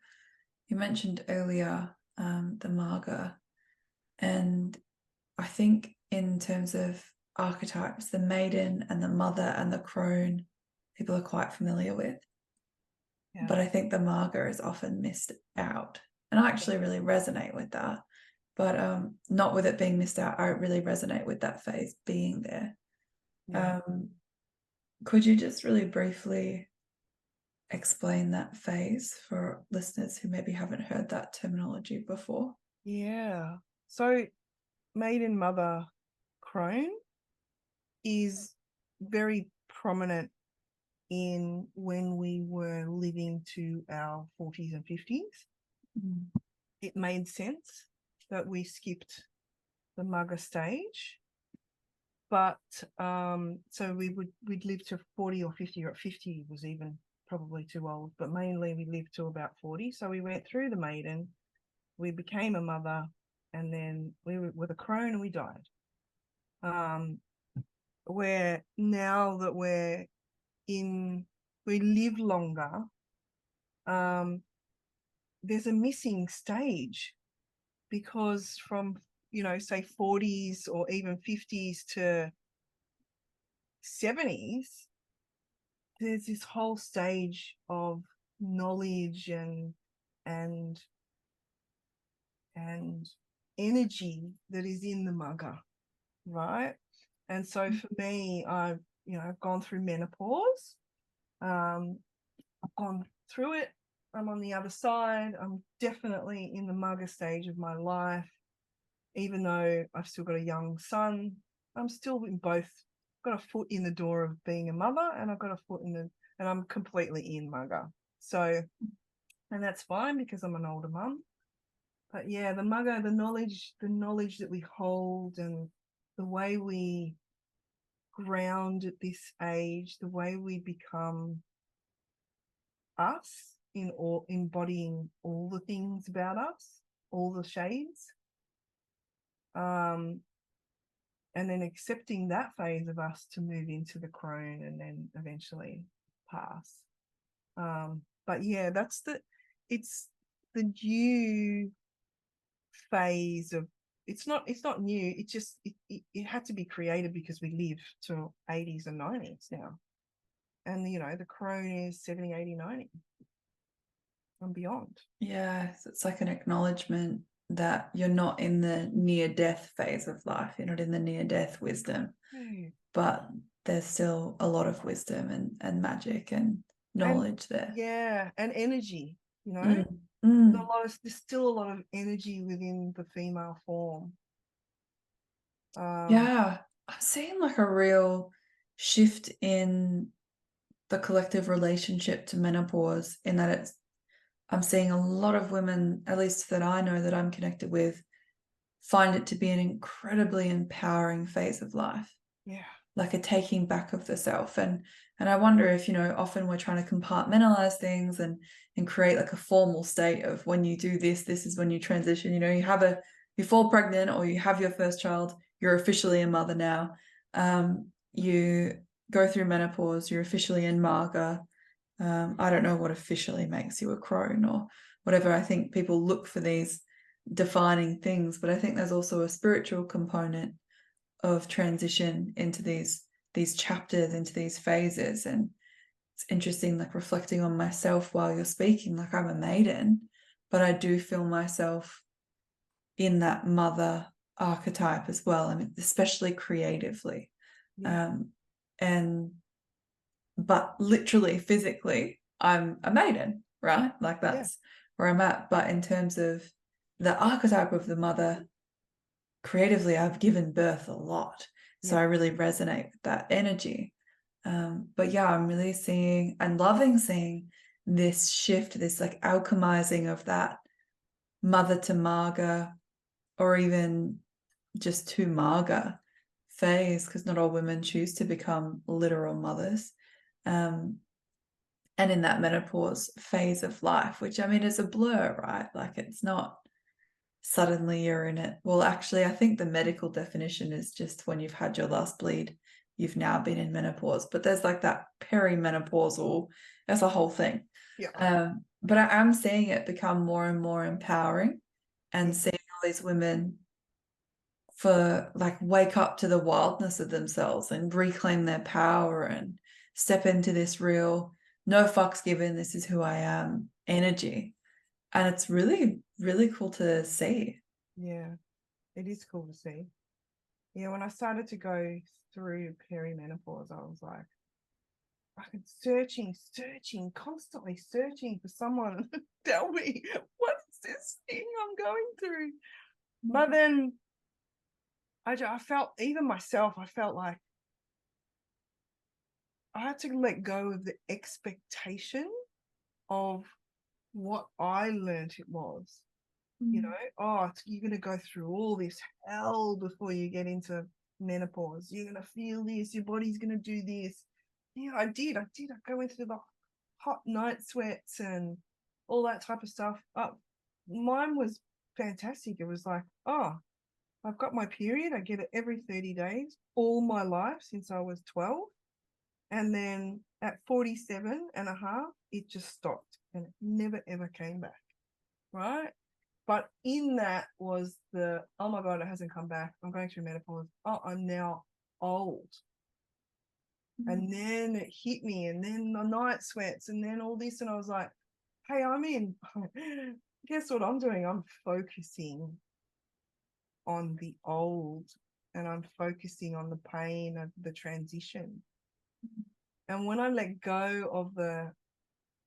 you mentioned earlier the Marga, and I think in terms of archetypes, the maiden and the mother and the crone, people are quite familiar with. Yeah. But I think the Marga is often missed out. And I actually really resonate with that. But not with it being missed out. I really resonate with that phase being there. Yeah. Could you just really briefly explain that phase for listeners who maybe haven't heard that terminology before? Yeah. So maiden, mother, crone is very prominent in when we were living to our 40s and 50s. It made sense that we skipped the mugger stage, but so we'd live to 40 or 50, or 50 was even probably too old, but mainly we lived to about 40. So we went through the maiden, we became a mother, and then we were the crone and we died. Where now that we live longer, there's a missing stage, because from say 40s or even 50s to 70s, there's this whole stage of knowledge and energy that is in the mugger, right? And so for me, I've gone through menopause. I've gone through it. I'm on the other side. I'm definitely in the mugger stage of my life. Even though I've still got a young son, I'm still in both. I've got a foot in the door of being a mother, and I've got a foot in the, and I'm completely in mugger. So, and that's fine because I'm an older mum. But yeah, the mugger, the knowledge that we hold, and the way we ground at this age, the way we become us in all, embodying all the things about us, all the shades, and then accepting that phase of us to move into the crone and then eventually pass. But yeah, it's the new phase of, it's not new, it just it had to be created because we live to 80s and 90s now, and the crone is 70, 80, 90 and beyond. Yeah, it's like an acknowledgement that you're not in the near-death phase of life. You're not in the near-death wisdom, but there's still a lot of wisdom and magic and knowledge there. Yeah, and energy, there's still a lot of energy within the female form. Yeah, I'm seeing like a real shift in the collective relationship to menopause, in that I'm seeing a lot of women, at least that I know that I'm connected with, find it to be an incredibly empowering phase of life. Yeah. Like a taking back of the self. And I wonder if, often we're trying to compartmentalize things and create like a formal state of, when you do this is when you transition. You fall pregnant or you have your first child, you're officially a mother now. You go through menopause, you're officially in Marga. I don't know what officially makes you a crone or whatever. I think people look for these defining things, but I think there's also a spiritual component of transition into these chapters, into these phases. And it's interesting, like reflecting on myself while you're speaking, like I'm a maiden, but I do feel myself in that mother archetype as well. I mean, especially creatively. Yeah. But literally physically I'm a maiden, right? Like that's where I'm at. But in terms of the archetype of the mother, creatively I've given birth a lot, so I really resonate with that energy. But yeah, I'm really seeing and loving seeing this shift, this like alchemizing of that mother to Marga, or even just to Marga phase, because not all women choose to become literal mothers. And in that menopause phase of life, which I mean is a blur, right? Like it's not suddenly you're in it. Well, actually, I think the medical definition is just when you've had your last bleed, you've now been in menopause. But there's like that perimenopausal, that's a whole thing. Yeah. But I am seeing it become more and more empowering, and seeing all these women for like wake up to the wildness of themselves and reclaim their power and step into this real no fucks given, this is who I am energy. And it's really, really cool to see. Yeah, it is cool to see. Yeah, when I started to go through perimenopause, I was like, fucking searching, constantly searching for someone to tell me, what is this thing I'm going through? But then I felt, even myself, I felt like I had to let go of the expectation of what I learned it was. You're going to go through all this hell before you get into menopause. You're going to feel this, your body's going to do this. Yeah, I did. I go into the hot night sweats and all that type of stuff. Mine was fantastic. It was like, I've got my period. I get it every 30 days, all my life since I was 12. And then at 47 and a half, it just stopped and it never, ever came back. Right? But in that was the, oh my God, it hasn't come back. I'm going through menopause. Oh, I'm now old. And then it hit me, and then the night sweats, and then all this. And I was like, hey, I'm in. Guess what I'm doing? I'm focusing on the old, and I'm focusing on the pain of the transition. And when I let go of the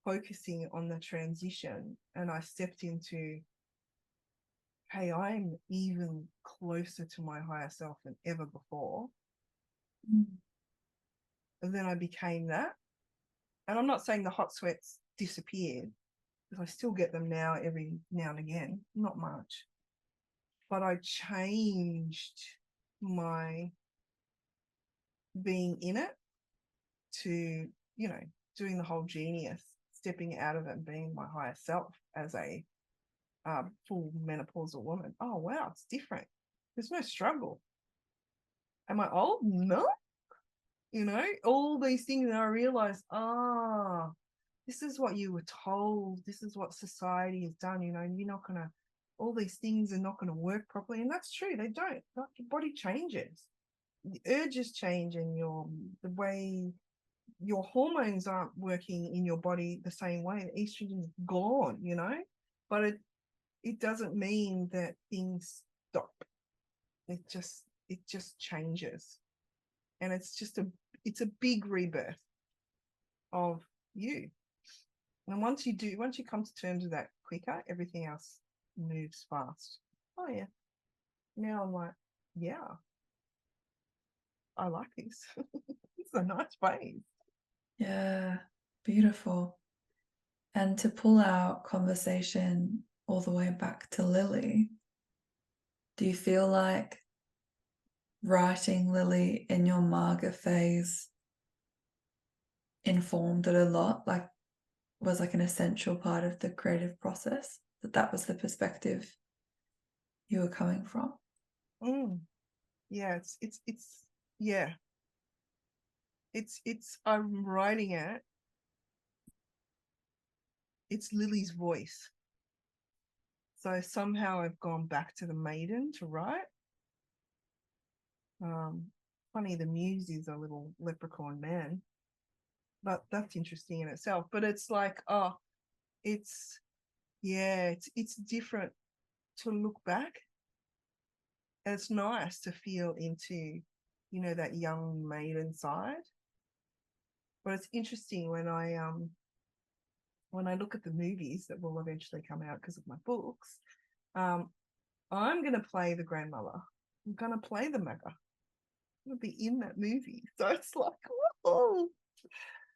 focusing on the transition, and I stepped into, hey, I'm even closer to my higher self than ever before. And then I became that. And I'm not saying the hot sweats disappeared, because I still get them now every now and again, not much. But I changed my being in it to, doing the whole genius, stepping out of it and being my higher self as a full menopausal woman. Oh, wow, it's different. There's no struggle. Am I old? No. All these things, and I realized, this is what you were told. This is what society has done. You're not going to, all these things are not going to work properly. And that's true. They don't. Like, your body changes. The urges change, and the way your hormones aren't working in your body the same way. The estrogen is gone, but it doesn't mean that things stop. It just changes. And it's a big rebirth of you. And once you come to terms with that quicker, everything else moves fast. Oh yeah. Now I'm like, yeah, I like this. It's a nice phase. Yeah, beautiful. And to pull our conversation all the way back to Lily, do you feel like writing Lily in your Marga phase informed it a lot, like was like an essential part of the creative process, that was the perspective you were coming from? Yeah, it's yeah. It's I'm writing it. It's Lily's voice. So somehow I've gone back to the maiden to write. Funny, the muse is a little leprechaun man, but that's interesting in itself. But it's like, it's different to look back. And it's nice to feel into, that young maiden side. But it's interesting when I look at the movies that will eventually come out because of my books, I'm going to play the grandmother. I'm going to play the mother. I'm going to be in that movie. So it's like, whoa.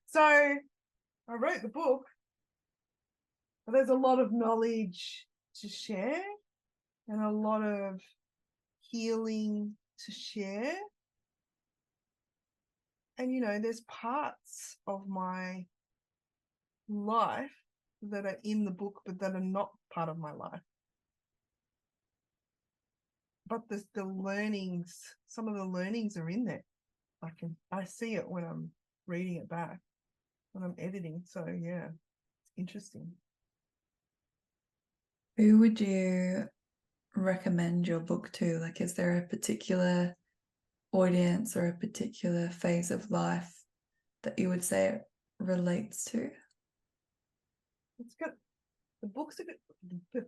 So I wrote the book, but there's a lot of knowledge to share and a lot of healing to share. And, there's parts of my life that are in the book, but that are not part of my life. But the learnings, some of the learnings are in there. I see it when I'm reading it back, when I'm editing. So yeah, it's interesting. Who would you recommend your book to? Like, is there a particular audience or a particular phase of life that you would say it relates to? It's good. The books are good.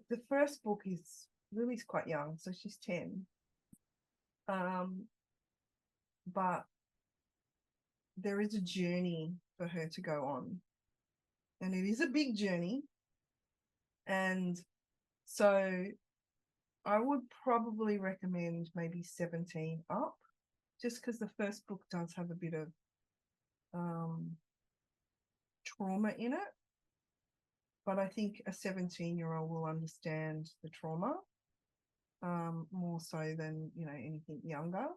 The first book is Lily's quite young, so she's 10. But there is a journey for her to go on, and it is a big journey. And so I would probably recommend maybe 17 up, just because the first book does have a bit of trauma in it. But I think a 17-year-old will understand the trauma more so than, anything younger.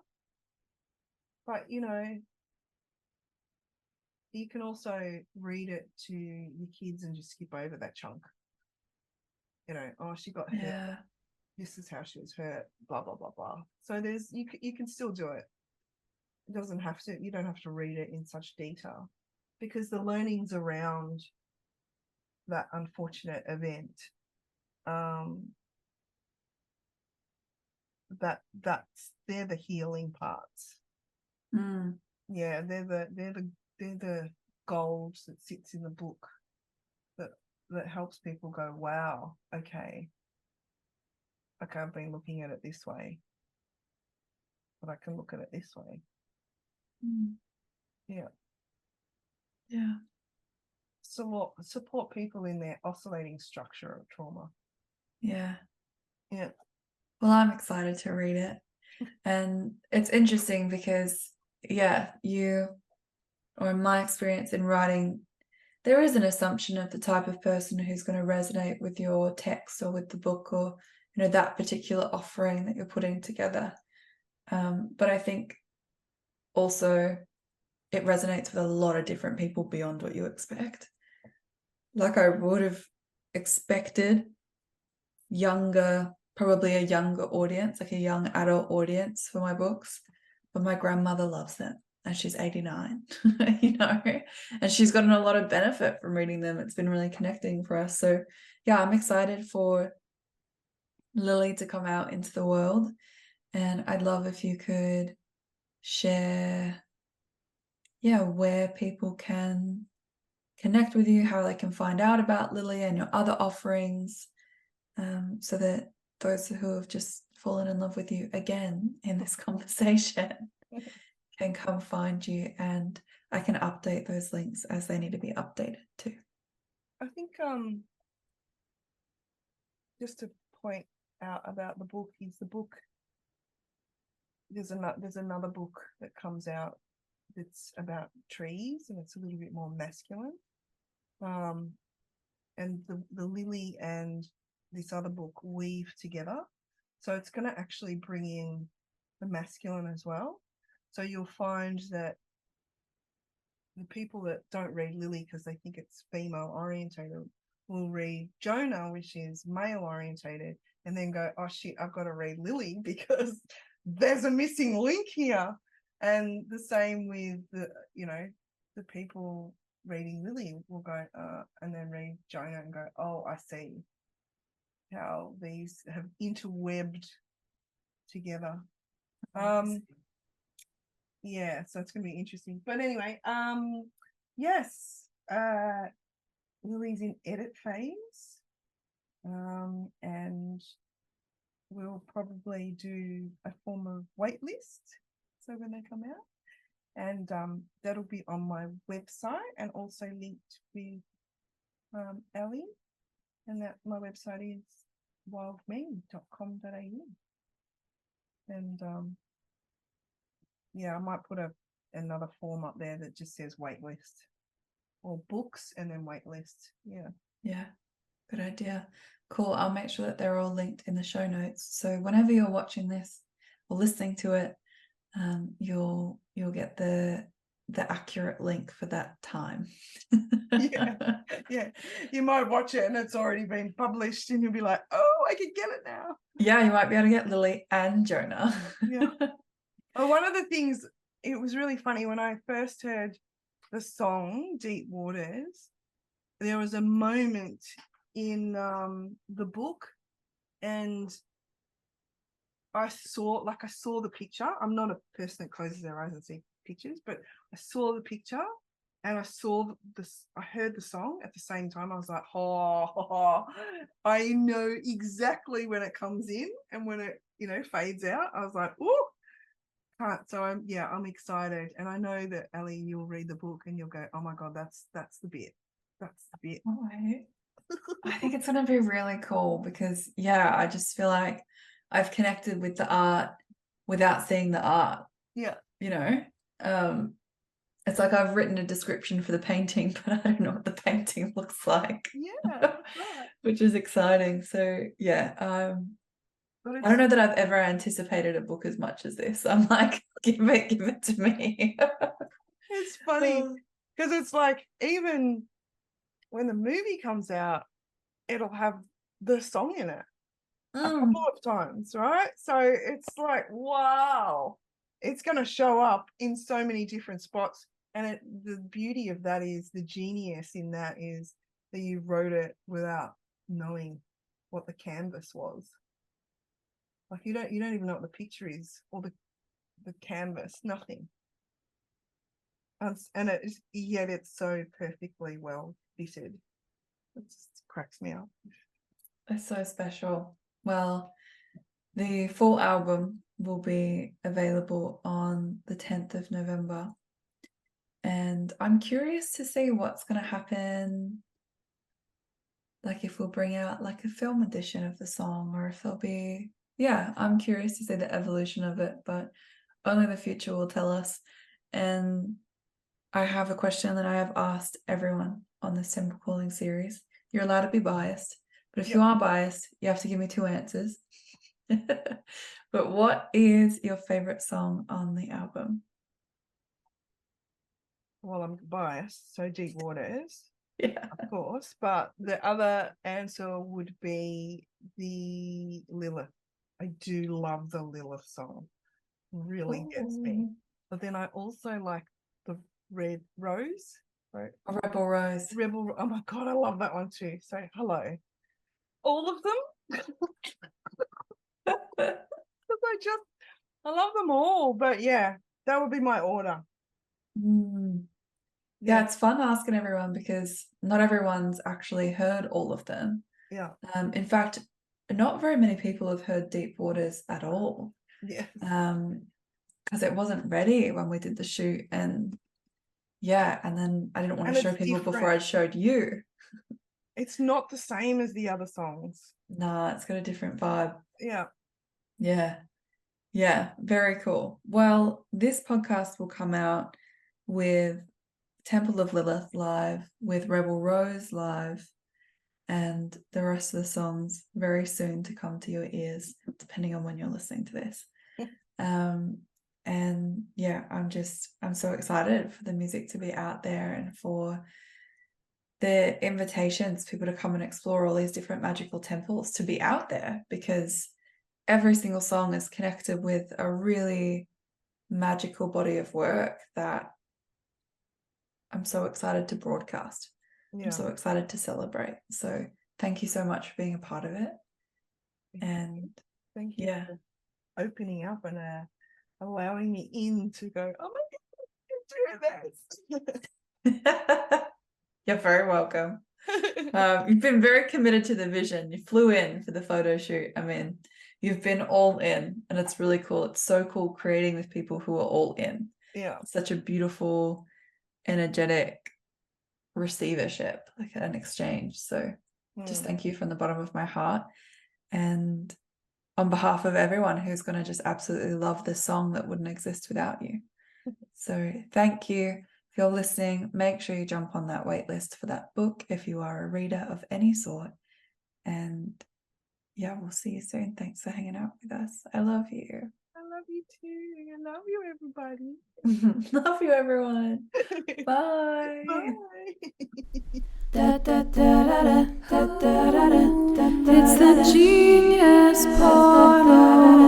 But, you can also read it to your kids and just skip over that chunk. She got hurt. Yeah. This is how she was hurt, blah, blah, blah, blah. So you can still do it. You don't have to read it in such detail, because the learnings around that unfortunate event, they're the healing parts. Yeah, they're the gold that sits in the book that helps people go, wow, okay, I've been looking at it this way, but I can look at it this way. Yeah. support people in their oscillating structure of trauma. Yeah. Yeah. Well, I'm excited to read it. And it's interesting because, you, or in my experience in writing, there is an assumption of the type of person who's going to resonate with your text or with the book, or, that particular offering that you're putting together. But I think also it resonates with a lot of different people beyond what you expect. Like, I would have expected probably a younger audience, like a young adult audience for my books, but my grandmother loves it, and she's 89, and she's gotten a lot of benefit from reading them. It's been really connecting for us. So I'm excited for Lily to come out into the world, and I'd love if you could share where people can connect with you, how they can find out about Lily and your other offerings, so that those who have just fallen in love with you again in this conversation can come find you, and I can update those links as they need to be updated too. I think just to point out about the book is there's another book that comes out that's about trees, and it's a little bit more masculine. And the Lily and this other book weave together. So it's going to actually bring in the masculine as well. So you'll find that the people that don't read Lily because they think it's female orientated will read Jonah, which is male orientated, and then go, oh shit, I've got to read Lily because there's a missing link here. And the same with the people reading Lily will go and then read Jonah and go, oh, I see how these have interwebbed together. Yeah, so it's going to be interesting. But anyway, yes, Lily's in edit phase, and we'll probably do a form of wait list so when they come out, and that'll be on my website and also linked with Ellie, and that my website is wildme.com.au. And I might put another form up there that just says waitlist, or books and then waitlist. Yeah, good idea. Cool. I'll make sure that they're all linked in the show notes, so whenever you're watching this or listening to it, you'll get the accurate link for that time. yeah, you might watch it and it's already been published and you'll be like, oh, I can get it now. You might be able to get Lily and Jonah. Well, one of the things, it was really funny when I first heard the song Deep Waters, there was a moment in the book, and I saw the picture. I'm not a person that closes their eyes and sees pictures, but I saw the picture and I heard the song at the same time. I was like, oh, I know exactly when it comes in and when it, fades out. I was like, oh, can't. So I'm excited. And I know that Ellie, you'll read the book and you'll go, oh my God, that's the bit. That's the bit. Oh, I think it's going to be really cool because, I just feel like I've connected with the art without seeing the art. Yeah. It's like I've written a description for the painting, but I don't know what the painting looks like. Yeah, right. Which is exciting. So, I don't know that I've ever anticipated a book as much as this. I'm like, give it to me. It's funny because it's like, even when the movie comes out, it'll have the song in it a couple of times, right? So it's like, wow, it's going to show up in so many different spots. And the beauty of that is, the genius in that is that you wrote it without knowing what the canvas was. Like you don't even know what the picture is, or the canvas, nothing. And yet it's so perfectly well fitted. It just cracks me up. It's so special. Well, the full album will be available on the 10th of November. And And I'm curious to see what's going to happen. Like if we'll bring out like a film edition of the song, or if there'll be, yeah, I'm curious to see the evolution of it, but only the future will tell us. And I have a question that I have asked everyone on this Temple Calling series. You're allowed to be biased, but if you are biased, you have to give me 2 answers. But what is your favorite song on the album? Well, I'm biased, so Deep Waters, Yeah. of course. But the other answer would be the Lilith. I do love the Lilith song. Really gets me. But then I also like the Red Rose. Right? Rebel Rose. Rebel. Oh my God, I love that one too. So hello. All of them. I love them all. But yeah, that would be my order. Yeah, it's fun asking everyone because not everyone's actually heard all of them. Yeah. In fact, not very many people have heard Deep Waters at all. Yeah. Because it wasn't ready when we did the shoot, and then I didn't want to show people before I showed you. It's not the same as the other songs. Nah, it's got a different vibe. Yeah. Yeah, very cool. Well, this podcast will come out with Temple of Lilith live, with Rebel Rose live, and the rest of the songs very soon to come to your ears, depending on when you're listening to this. And yeah, I'm so excited for the music to be out there and for the invitations, people to come and explore all these different magical temples to be out there, because every single song is connected with a really magical body of work that I'm so excited to broadcast. Yeah. I'm so excited to celebrate. So thank you so much for being a part of it. And thank you for opening up and allowing me in to go, oh my God, you can do this. You're very welcome. You've been very committed to the vision. You flew in for the photo shoot. I mean, you've been all in, and it's really cool. It's so cool creating with people who are all in. Yeah. It's such a beautiful, energetic receivership, like an exchange. So just thank you from the bottom of my heart. And on behalf of everyone who's going to just absolutely love this song that wouldn't exist without you. So thank you. If you're listening, make sure you jump on that wait list for that book if you are a reader of any sort. And yeah, we'll see you soon. Thanks for hanging out with us. I love you. I love you too. I love you, everybody. Love you, everyone. Bye. It's the Genius Portal.